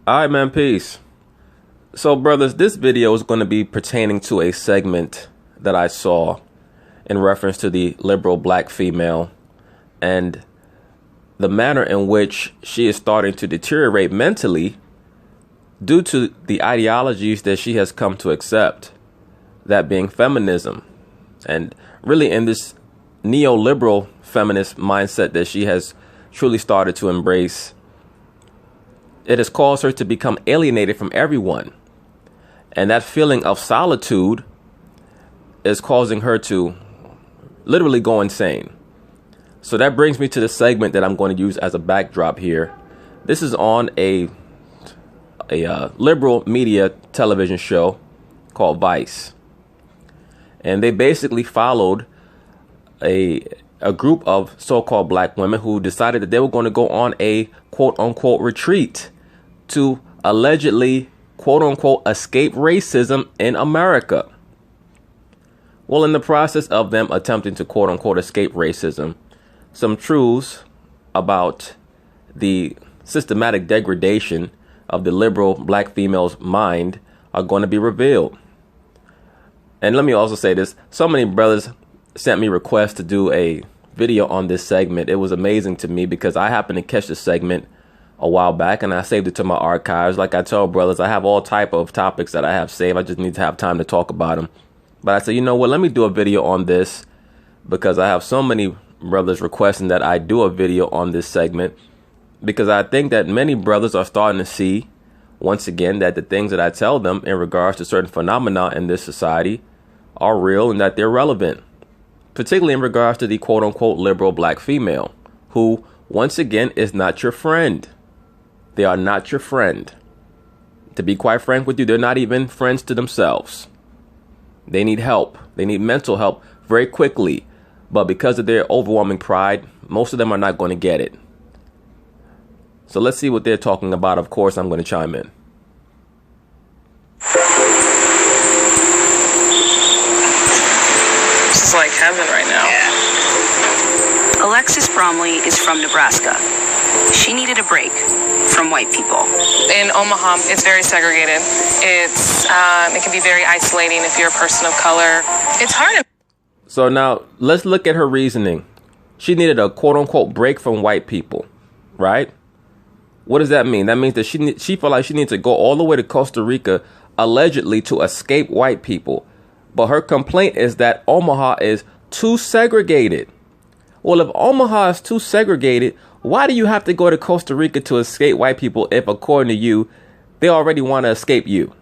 All right, man, peace. So, brothers, this video is going to be pertaining to a segment that I saw in reference to the liberal black female and the manner in which she is starting to deteriorate mentally due to the ideologies that she has come to accept, that being feminism, and really in this neoliberal feminist mindset that she has truly started to embrace. It has caused her to become alienated from everyone. And that feeling of solitude is causing her to literally go insane. So that brings me to the segment that I'm going to use as a backdrop here. This is on a liberal media television show called Vice. And they basically followed a group of so-called black women who decided that they were going to go on a quote-unquote retreat to allegedly quote-unquote escape racism in America. Well, in the process of them attempting to quote-unquote escape racism, some truths about the systematic degradation of the liberal black female's mind are going to be revealed. And let me also say this. So many brothers sent me requests to do a video on this segment. It was amazing to me because I happened to catch this segment a while back and I saved it to my archives. Like I tell brothers, I have all type of topics that I have saved. I just need to have time to talk about them. But I said, you know what, let me do a video on this because I have so many brothers requesting that I do a video on this segment, because I think that many brothers are starting to see once again that the things that I tell them in regards to certain phenomena in this society are real and that they're relevant, particularly in regards to the quote unquote liberal black female who once again is not your friend. They are not your friend. To be quite frank with you, they're not even friends to themselves. They need help. They need mental help very quickly. But because of their overwhelming pride, most of them are not going to get it. So let's see what they're talking about. Of course, I'm going to chime in. This is like heaven right now. Yeah. Alexis Bromley is from Nebraska. She needed a break from white people. In Omaha, it's very segregated. It can be very isolating if you're a person of color. It's hard. So now let's look at her reasoning. She needed a quote unquote break from white people, right? What does that mean? That means that she felt like she needs to go all the way to Costa Rica allegedly to escape white people. But her complaint is that Omaha is too segregated. Well, if Omaha is too segregated, why do you have to go to Costa Rica to escape white people if, according to you, they already want to escape you?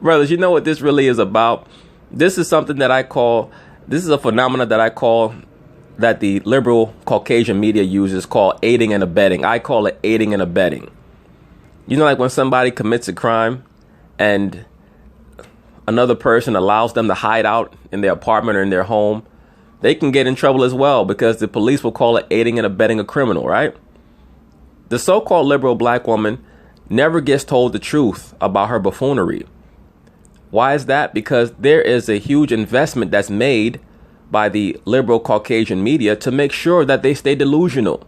Brothers, you know what this really is about? This is something that this is a phenomenon that I call, that the liberal Caucasian media uses, called aiding and abetting. I call it aiding and abetting. You know, like when somebody commits a crime and another person allows them to hide out in their apartment or in their home, they can get in trouble as well because the police will call it aiding and abetting a criminal, right? The so-called liberal black woman never gets told the truth about her buffoonery. Why is that? Because there is a huge investment that's made by the liberal Caucasian media to make sure that they stay delusional.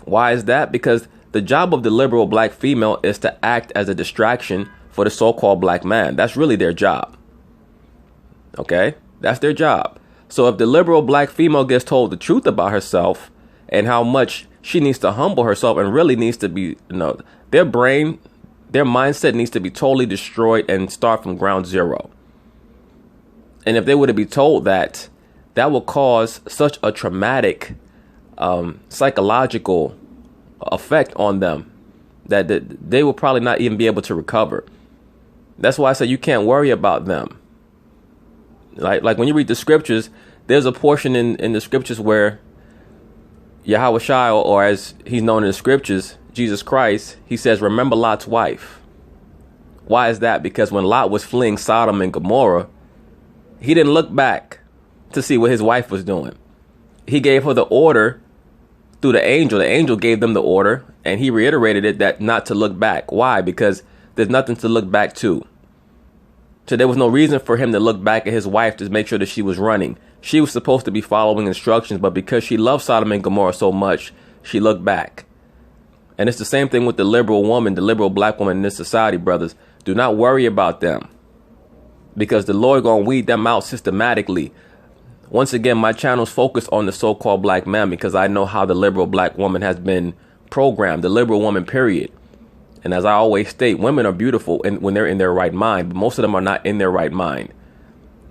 Why is that? Because the job of the liberal black female is to act as a distraction for the so-called black man. That's really their job. Okay? That's their job. So if the liberal black female gets told the truth about herself and how much she needs to humble herself and really needs to be, their mindset needs to be totally destroyed and start from ground zero. And if they were to be told that, that will cause such a traumatic psychological effect on them that they will probably not even be able to recover. That's why I say you can't worry about them. Like when you read the scriptures, there's a portion in the scriptures where Yahweh Shai, or as he's known in the scriptures, Jesus Christ, he says, remember Lot's wife. Why is that? Because when Lot was fleeing Sodom and Gomorrah, he didn't look back to see what his wife was doing. He gave her the order through the angel. The angel gave them the order, and he reiterated it that not to look back. Why? Because there's nothing to look back to. So there was no reason for him to look back at his wife to make sure that she was running. She was supposed to be following instructions, but because she loved Sodom and Gomorrah so much, she looked back. And it's the same thing with the liberal woman, the liberal black woman in this society, brothers. Do not worry about them, because the Lord gonna weed them out systematically. Once again, my channel's focused on the so-called black man because I know how the liberal black woman has been programmed, the liberal woman, period. And as I always state, women are beautiful when they're in their right mind, but most of them are not in their right mind.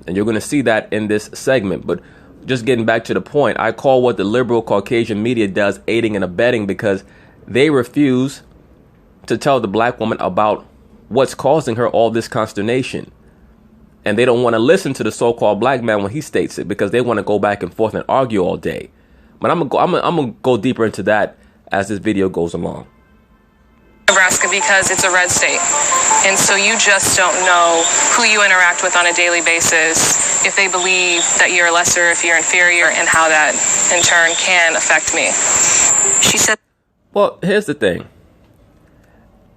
And you're going to see that in this segment. But just getting back to the point, I call what the liberal Caucasian media does aiding and abetting, because they refuse to tell the black woman about what's causing her all this consternation. And they don't want to listen to the so-called black man when he states it, because they want to go back and forth and argue all day. But I'm gonna go deeper into that as this video goes along. Nebraska, because it's a red state, and so you just don't know who you interact with on a daily basis, if they believe that you're lesser, if you're inferior, and how that in turn can affect me. She said, well, here's the thing.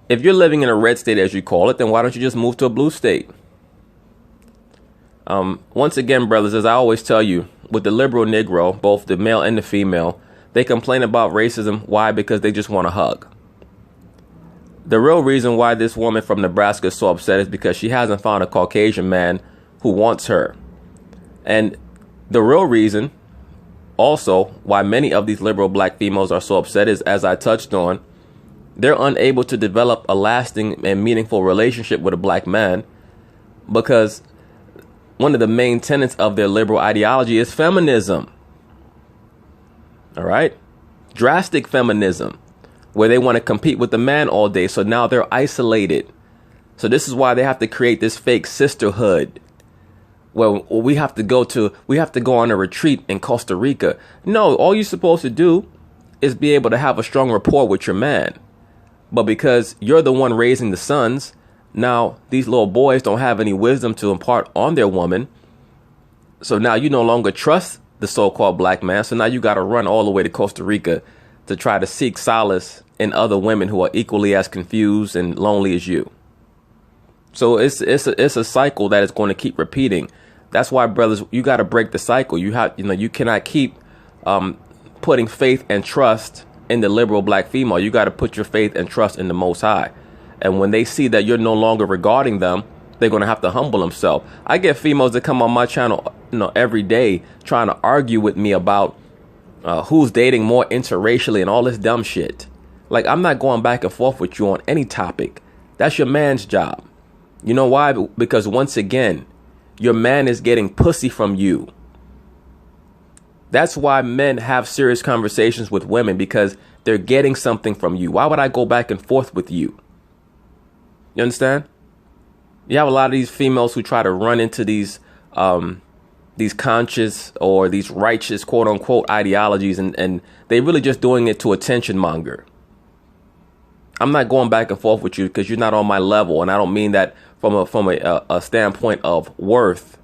If you're living in a red state, as you call it, then why don't you just move to a blue state? Once again, brothers, as I always tell you, with the liberal Negro, both the male and the female, they complain about racism. Why? Because they just want a hug. The real reason why this woman from Nebraska is so upset is because she hasn't found a Caucasian man who wants her. And the real reason also why many of these liberal black females are so upset is, as I touched on, they're unable to develop a lasting and meaningful relationship with a black man, because one of the main tenets of their liberal ideology is feminism. All right? Drastic feminism, where they want to compete with the man all day. So now they're isolated. So this is why they have to create this fake sisterhood, where we have to go on a retreat in Costa Rica. No, all you're supposed to do is be able to have a strong rapport with your man. But because you're the one raising the sons, now these little boys don't have any wisdom to impart on their woman. So now you no longer trust the so-called black man. So now you got to run all the way to Costa Rica to try to seek solace in other women who are equally as confused and lonely as you. So it's a cycle that is going to keep repeating. That's why, brothers, you got to break the cycle. You cannot keep putting faith and trust in the liberal black female. You got to put your faith and trust in the Most High. And when they see that you're no longer regarding them, they're going to have to humble themselves. I get females that come on my channel, every day trying to argue with me about who's dating more interracially and all this dumb shit. Like, I'm not going back and forth with you on any topic. That's your man's job. You know why? Because once again, your man is getting pussy from you. That's why men have serious conversations with women, because they're getting something from you. Why would I go back and forth with you? You understand? You have a lot of these females who try to run into these conscious or these righteous, quote unquote, ideologies, and they really just doing it to attention monger. I'm not going back and forth with you because you're not on my level. And I don't mean that from a standpoint of worth.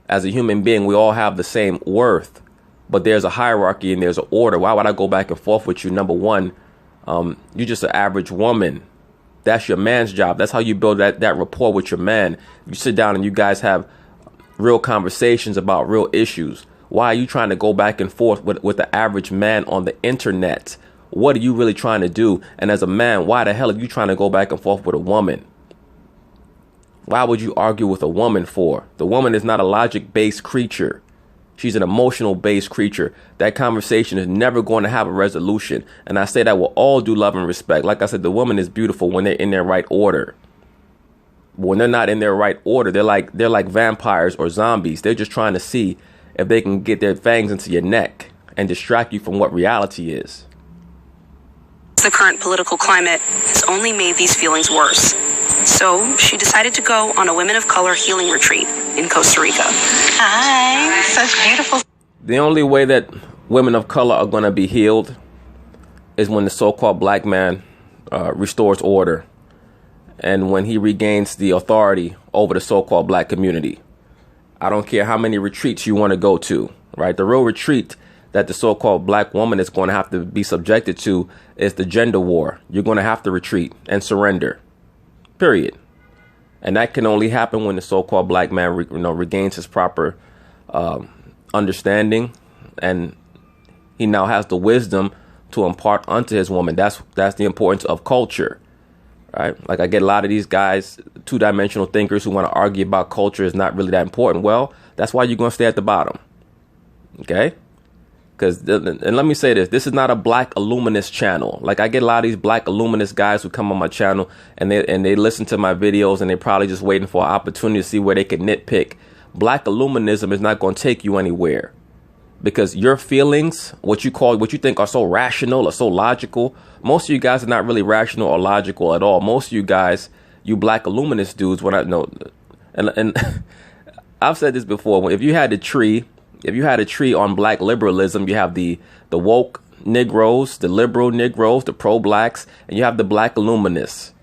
As a human being, we all have the same worth, but there's a hierarchy and there's an order. Why would I go back and forth with you? Number one, you're just an average woman. That's your man's job. That's how you build that rapport with your man. You sit down and you guys have real conversations about real issues. Why are you trying to go back and forth with the average man on the internet? What are you really trying to do? And as a man, why the hell are you trying to go back and forth with a woman? Why would you argue with a woman for? The woman is not a logic-based creature. She's an emotional-based creature. That conversation is never going to have a resolution. And I say that with all due love and respect. Like I said, the woman is beautiful when they're in their right order. But when they're not in their right order, they're like vampires or zombies. They're just trying to see if they can get their fangs into your neck and distract you from what reality is. The current political climate has only made these feelings worse. So she decided to go on a Women of Color healing retreat in Costa Rica. Hi, such beautiful. The only way that women of color are going to be healed is when the so-called black man restores order, and when he regains the authority over the so-called black community. I don't care how many retreats you want to go to, right? The real retreat that the so-called black woman is going to have to be subjected to is the gender war. You're going to have to retreat and surrender, period. And that can only happen when the so-called black man regains his proper understanding, and he now has the wisdom to impart unto his woman. That's the importance of culture, right? Like I get a lot of these guys, two-dimensional thinkers who want to argue about culture is not really that important. Well, that's why you're going to stay at the bottom, okay? And let me say this is not a black illuminist channel. Like I get a lot of these black illuminist guys who come on my channel and they listen to my videos and they're probably just waiting for an opportunity to see where they can nitpick. Black illuminism is not going to take you anywhere, because your feelings, what you think are so rational or so logical, most of you guys are not really rational or logical at all. Most of you guys, you black illuminist dudes, when I know, and I've said this before, if you had a tree on black liberalism, you have the woke Negroes, the liberal Negroes, the pro-blacks, and you have the black illuminists,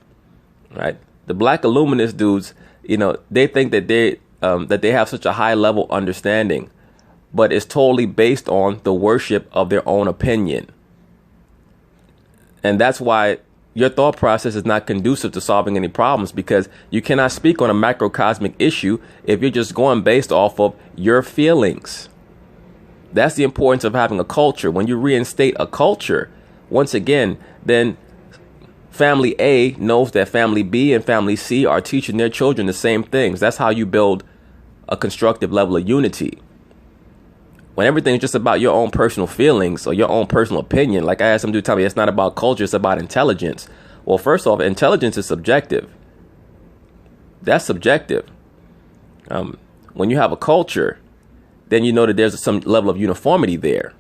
right? The black illuminist dudes, they think that they have such a high level understanding, but it's totally based on the worship of their own opinion. And that's why your thought process is not conducive to solving any problems, because you cannot speak on a macrocosmic issue if you're just going based off of your feelings. That's the importance of having a culture. When you reinstate a culture, once again, then family A knows that family B and family C are teaching their children the same things. That's how you build a constructive level of unity. When everything's just about your own personal feelings or your own personal opinion, like I had some dude tell me, it's not about culture, it's about intelligence. Well, first off, intelligence is subjective. That's subjective. When you have a culture, then you know that there's some level of uniformity there.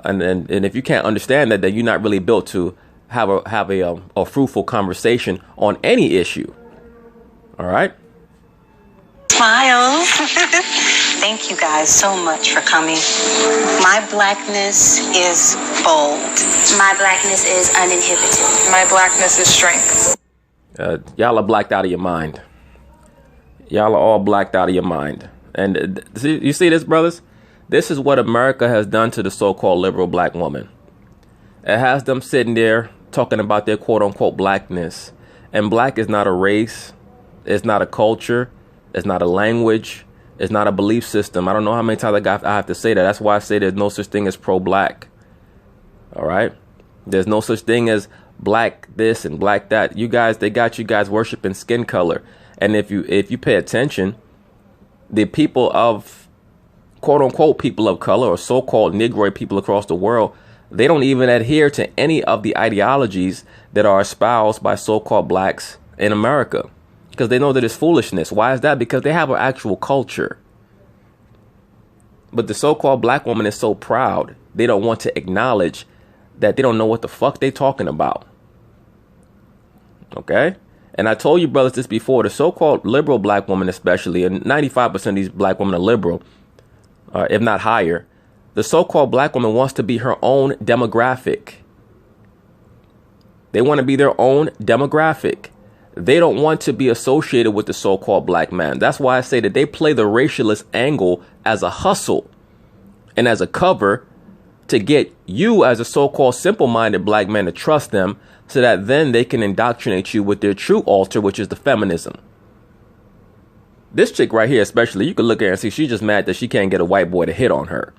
And if you can't understand that, then you're not really built to have a fruitful conversation on any issue. All right? Smiles. Thank you guys so much for coming. My blackness is bold. My blackness is uninhibited. My blackness is strength. Y'all are blacked out of your mind. Y'all are all blacked out of your mind. And you see this, brothers? This is what America has done to the so-called liberal black woman. It has them sitting there talking about their quote-unquote blackness. And black is not a race. It's not a culture. It's not a language. It's not a belief system. I don't know how many times I have to say that. That's why I say there's no such thing as pro-black. All right? There's no such thing as black this and black that. You guys, they got you guys worshiping skin color. And if you pay attention, the people of quote-unquote people of color or so-called Negroid people across the world, they don't even adhere to any of the ideologies that are espoused by so-called blacks in America, because they know that it's foolishness. Why is that? Because they have an actual culture. But the so-called black woman is so proud, they don't want to acknowledge that they don't know what the fuck they talking about. Okay? And I told you brothers this before, the so-called liberal black woman especially, and 95% of these black women are liberal, if not higher, the so-called black woman wants to be her own demographic. They want to be their own demographic. They don't want to be associated with the so-called black man. That's why I say that they play the racialist angle as a hustle and as a cover to get you as a so-called simple-minded black man to trust them, so that then they can indoctrinate you with their true altar, which is the feminism. This chick right here especially, you can look at her and see she's just mad that she can't get a white boy to hit on her.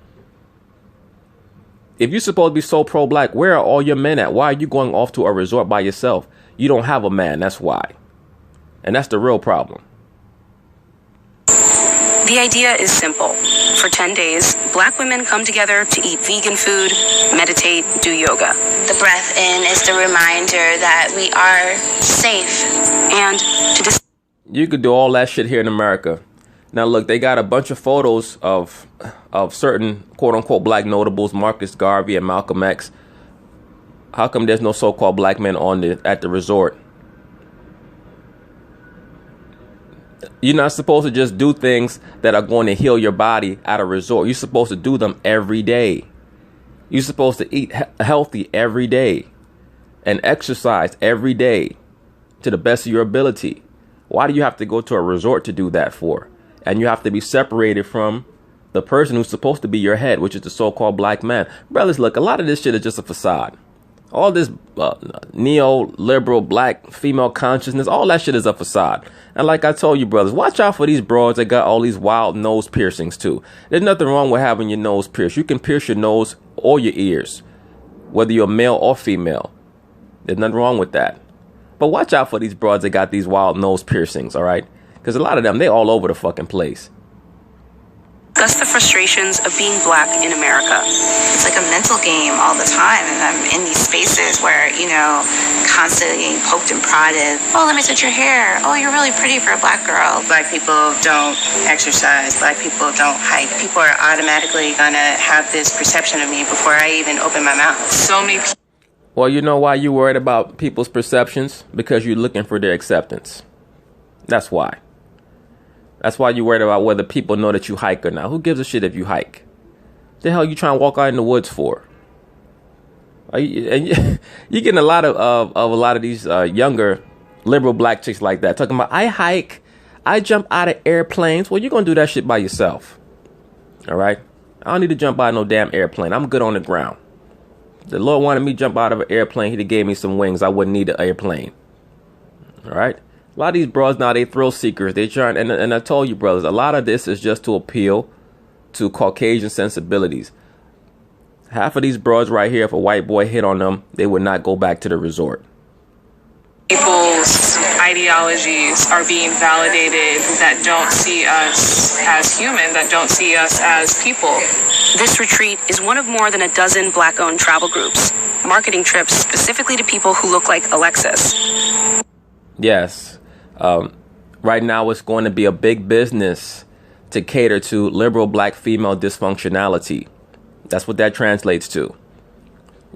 If you're supposed to be so pro-black, where are all your men at? Why are you going off to a resort by yourself? You don't have a man, that's why. And that's the real problem. The idea is simple. For 10 days, black women come together to eat vegan food, meditate, do yoga. The breath in is the reminder that we are safe. And you could do all that shit here in America. Now look, they got a bunch of photos of certain quote-unquote black notables, Marcus Garvey and Malcolm X. How come there's no so-called black men at the resort? You're not supposed to just do things that are going to heal your body at a resort. You're supposed to do them every day. You're supposed to eat healthy every day and exercise every day to the best of your ability. Why do you have to go to a resort to do that for? And you have to be separated from the person who's supposed to be your head, which is the so-called black man. Brothers, look, a lot of this shit is just a facade. All this neo-liberal black female consciousness, all that shit is a facade. And like I told you, brothers, watch out for these broads that got all these wild nose piercings too. There's nothing wrong with having your nose pierced. You can pierce your nose or your ears. whether you're male or female. There's nothing wrong with that. But watch out for these broads that got these wild nose piercings, all right? Because a lot of them, they all over the fucking place. Discuss the frustrations of being black in America. It's like a mental game all the time, and I'm in these spaces where, constantly getting poked and prodded. Oh, let me touch your hair. Oh, you're really pretty for a black girl. Black people don't exercise. Black people don't hike. People are automatically gonna have this perception of me before I even open my mouth. So many people. Well, you know why you're worried about people's perceptions? Because you're looking for their acceptance. That's why. That's why you're worried about whether people know that you hike or not. Who gives a shit if you hike? The hell you trying to walk out in the woods for? You're getting a lot of these younger liberal black chicks like that talking about I hike, I jump out of airplanes. Well, you're gonna do that shit by yourself. All right. I don't need to jump out of no damn airplane. I'm good on the ground. The Lord wanted me to jump out of an airplane. He gave me some wings. I wouldn't need an airplane. All right. A lot of these bros now, they thrill seekers. They try, and I told you, brothers, a lot of this is just to appeal to Caucasian sensibilities. Half of these bros right here, if a white boy hit on them, they would not go back to the resort. People's ideologies are being validated that don't see us as human, that don't see us as people. This retreat is one of more than a dozen black-owned travel groups, marketing trips specifically to people who look like Alexis. Yes. Right now, it's going to be a big business to cater to liberal black female dysfunctionality. That's what that translates to.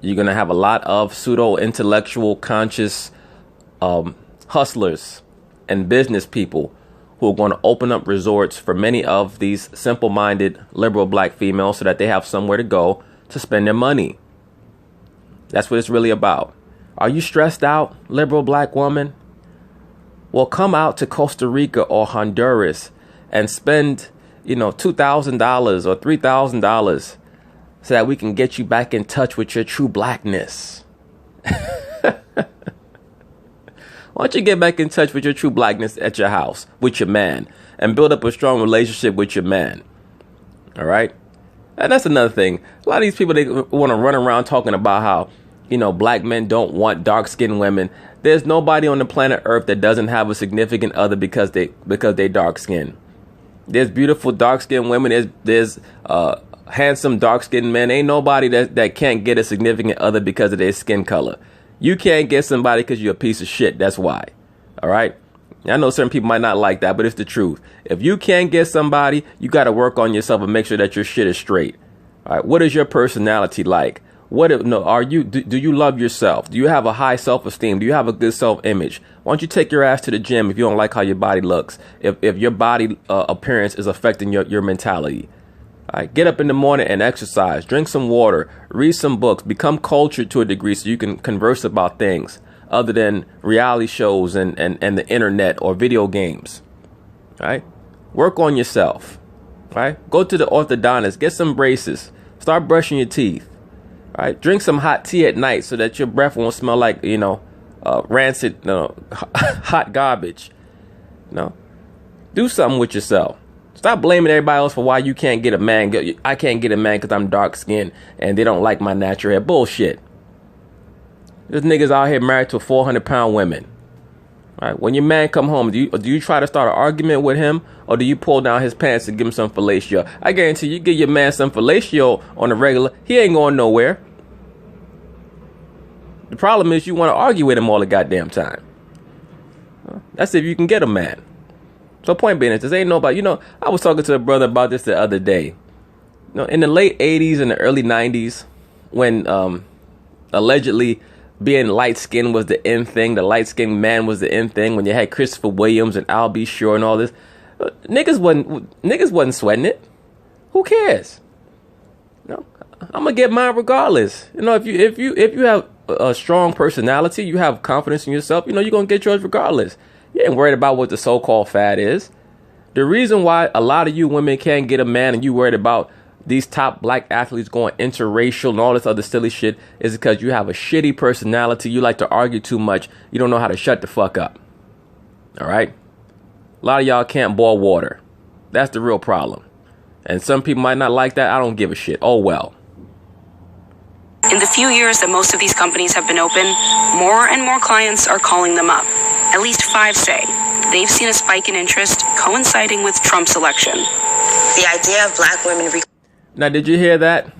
You're going to have a lot of pseudo-intellectual, conscious hustlers and business people who are going to open up resorts for many of these simple-minded liberal black females so that they have somewhere to go to spend their money. That's what it's really about. Are you stressed out, liberal black woman? Well, come out to Costa Rica or Honduras and spend, $2,000 or $3,000 so that we can get you back in touch with your true blackness. Why don't you get back in touch with your true blackness at your house with your man and build up a strong relationship with your man? All right. And that's another thing. A lot of these people, they want to run around talking about how, black men don't want dark skinned women. There's nobody on the planet Earth that doesn't have a significant other because they dark skinned. There's beautiful dark skinned women. There's handsome dark skinned men. Ain't nobody that can't get a significant other because of their skin color. You can't get somebody because you're a piece of shit. That's why. All right. I know certain people might not like that, but it's the truth. If you can't get somebody, you got to work on yourself and make sure that your shit is straight. All right. What is your personality like? Do you love yourself? Do you have a high self-esteem? Do you have a good self-image? Why don't you take your ass to the gym if you don't like how your body looks? If your body appearance is affecting your mentality. All right, get up in the morning and exercise. Drink some water. Read some books. Become cultured to a degree so you can converse about things other than reality shows and the internet or video games. All right? Work on yourself. All right? Go to the orthodontist. Get some braces. Start brushing your teeth. All right? Drink some hot tea at night so that your breath won't smell like, rancid, hot garbage. Do something with yourself. Stop blaming everybody else for why you can't get a man. I can't get a man because I'm dark skinned and they don't like my natural hair. Bullshit. There's niggas out here married to 400-pound women. All right. When your man come home, do you try to start an argument with him, or do you pull down his pants and give him some fellatio? I guarantee you give your man some fellatio on the regular, he ain't going nowhere. The problem is you want to argue with him all the goddamn time. That's if you can get a man. So point being is, this ain't nobody, I was talking to a brother about this the other day. In the late 80s and the early 90s, when allegedly being light-skinned was the in thing, the light-skinned man was the in thing, when you had Christopher Williams and Al B. Sure and all this, niggas wasn't sweating it. Who cares? I'm gonna get mine regardless. If you have a strong personality, you have confidence in yourself, you're gonna get yours regardless. You ain't worried about what the so-called fad is. The reason why a lot of you women can't get a man and you worried about these top black athletes going interracial and all this other silly shit is because you have a shitty personality. You like to argue too much. You don't know how to shut the fuck up. All right? A lot of y'all can't boil water. That's the real problem. And some people might not like that. I don't give a shit. Oh, well. In the few years that most of these companies have been open, more and more clients are calling them up. At least 5 say they've seen a spike in interest coinciding with Trump's election. The idea of black women... Now, did you hear that?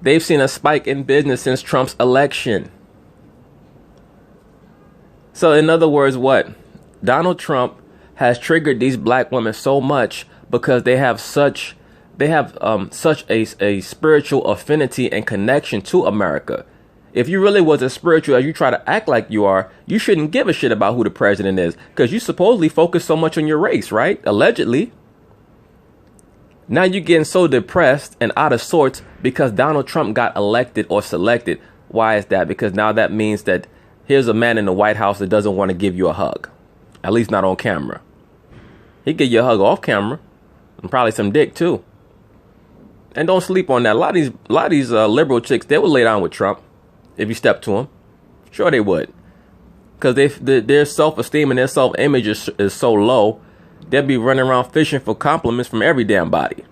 They've seen a spike in business since Trump's election. So, in other words, what? Donald Trump has triggered these black women so much because they have such a spiritual affinity and connection to America. If you really was as spiritual as you try to act like you are, you shouldn't give a shit about who the president is, because you supposedly focus so much on your race, right? Allegedly. Now you're getting so depressed and out of sorts because Donald Trump got elected or selected. Why is that? Because now that means that here's a man in the White House that doesn't want to give you a hug. At least not on camera. He'd give you a hug off camera. And probably some dick too. And don't sleep on that. A lot of these liberal chicks, they would lay down with Trump if you step to him. Sure they would. Because their self-esteem and their self-image is so low, they'll be running around fishing for compliments from every damn body.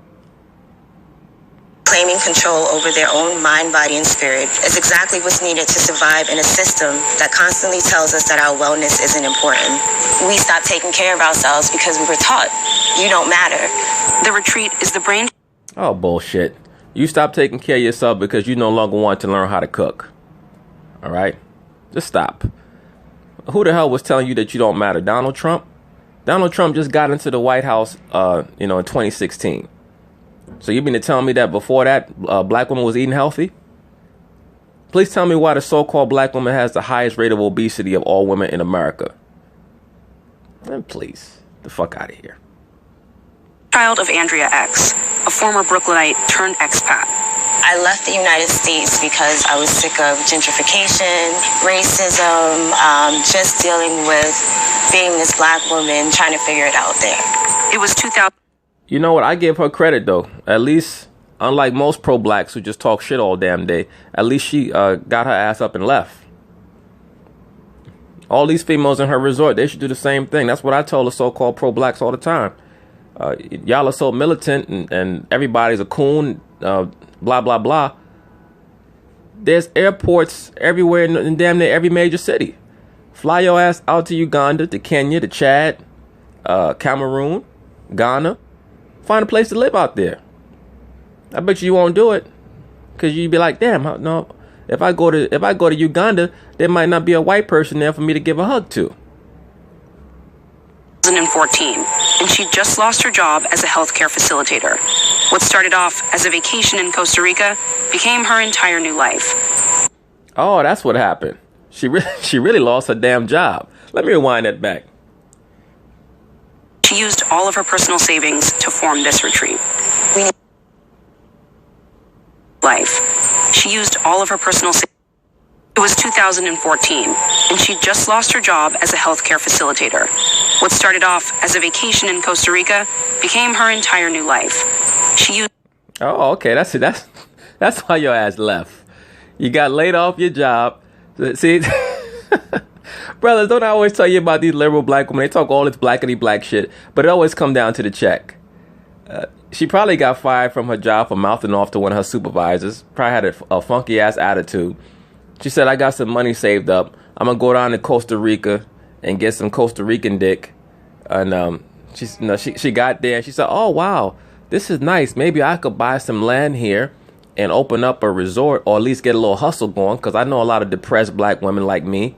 Claiming control over their own mind, body, and spirit is exactly what's needed to survive in a system that constantly tells us that our wellness isn't important. We stopped taking care of ourselves because we were taught, you don't matter. The retreat is the brain... Oh, bullshit. You stop taking care of yourself because you no longer want to learn how to cook. All right? Just stop. Who the hell was telling you that you don't matter? Donald Trump? Donald Trump just got into the White House, in 2016. So you mean to tell me that before that, black woman was eating healthy? Please tell me why the so-called black woman has the highest rate of obesity of all women in America. And please, the fuck out of here. Child of Andrea X, a former Brooklynite turned expat. I left the United States because I was sick of gentrification, racism, just dealing with being this black woman, trying to figure it out there. It was 2000. You know what? I give her credit, though. At least, unlike most pro-blacks who just talk shit all damn day, at least she got her ass up and left. All these females in her resort, they should do the same thing. That's what I tell the so-called pro-blacks all the time. Y'all are so militant and everybody's a coon, blah, blah, blah. There's airports everywhere in damn near every major city. Fly your ass out to Uganda, to Kenya, to Chad, Cameroon, Ghana. Find a place to live out there. I bet you won't do it, because you'd be like, damn, no. If I go to Uganda, there might not be a white person there for me to give a hug to. 2014, and she just lost her job as a healthcare facilitator. What started off as a vacation in Costa Rica became her entire new life. Oh, that's what happened. She really lost her damn job. Let me rewind that back. She used all of her personal savings to form this retreat. She used all of her personal savings. It was 2014, and she just lost her job as a healthcare facilitator. What started off as a vacation in Costa Rica became her entire new life. She used... Oh, okay. That's why your ass left. You got laid off your job. See, brothers, don't I always tell you about these liberal black women? They talk all this blackity black shit, but it always come down to the check. She probably got fired from her job for mouthing off to one of her supervisors. Probably had a funky ass attitude. She said, I got some money saved up. I'm going to go down to Costa Rica and get some Costa Rican dick. And she got there and she said, oh, wow, this is nice. Maybe I could buy some land here and open up a resort, or at least get a little hustle going, because I know a lot of depressed black women like me,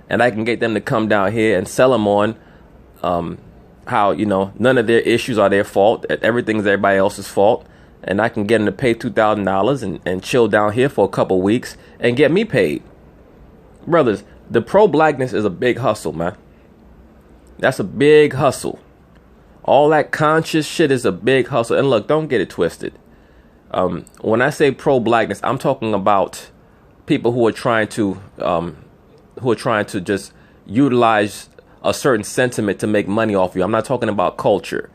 and I can get them to come down here and sell them on how, none of their issues are their fault. Everything's everybody else's fault. And I can get them to pay $2,000 and chill down here for a couple weeks and get me paid. Brothers, the pro-blackness is a big hustle, man. That's a big hustle. All that conscious shit is a big hustle. And look, don't get it twisted. When I say pro-blackness, I'm talking about people who are trying to just utilize a certain sentiment to make money off you. I'm not talking about culture.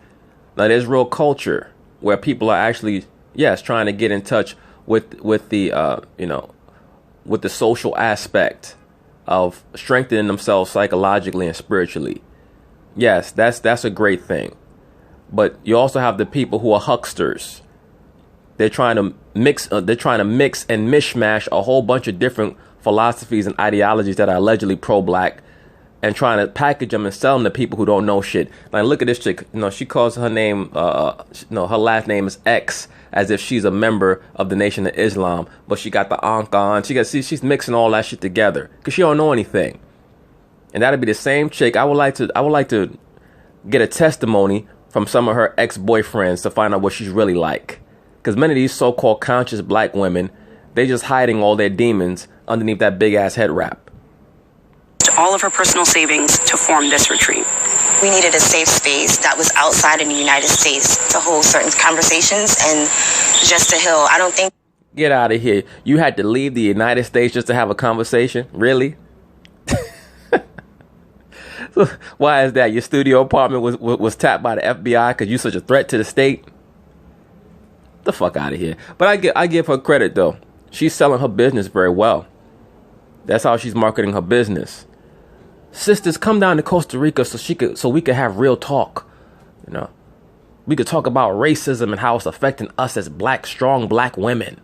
Now, there's real culture where people are actually, yes, trying to get in touch with the social aspect of strengthening themselves psychologically and spiritually. Yes, that's a great thing. But you also have the people who are hucksters. They're trying to mix and mishmash a whole bunch of different philosophies and ideologies that are allegedly pro-black, and trying to package them and sell them to people who don't know shit. Like, look at this chick. She calls her name, her last name is X, as if she's a member of the Nation of Islam, but she got the Ankh on. She's mixing all that shit together because she don't know anything. And that'd be the same chick. I would like to get a testimony from some of her ex-boyfriends to find out what she's really like. Because many of these so-called conscious black women, they just hiding all their demons underneath that big-ass head wrap. All of her personal savings to form this retreat. We needed a safe space that was outside in the United States to hold certain conversations, and just to heal. I don't think... Get out of here. You had to leave the United States just to have a conversation? Really? Why is that? Your studio apartment was tapped by the FBI because you're such a threat to the state? The fuck out of here. But I give her credit, though. She's selling her business very well. That's how she's marketing her business. Sisters, come down to Costa Rica so we could have real talk. We could talk about racism and how it's affecting us as strong black women.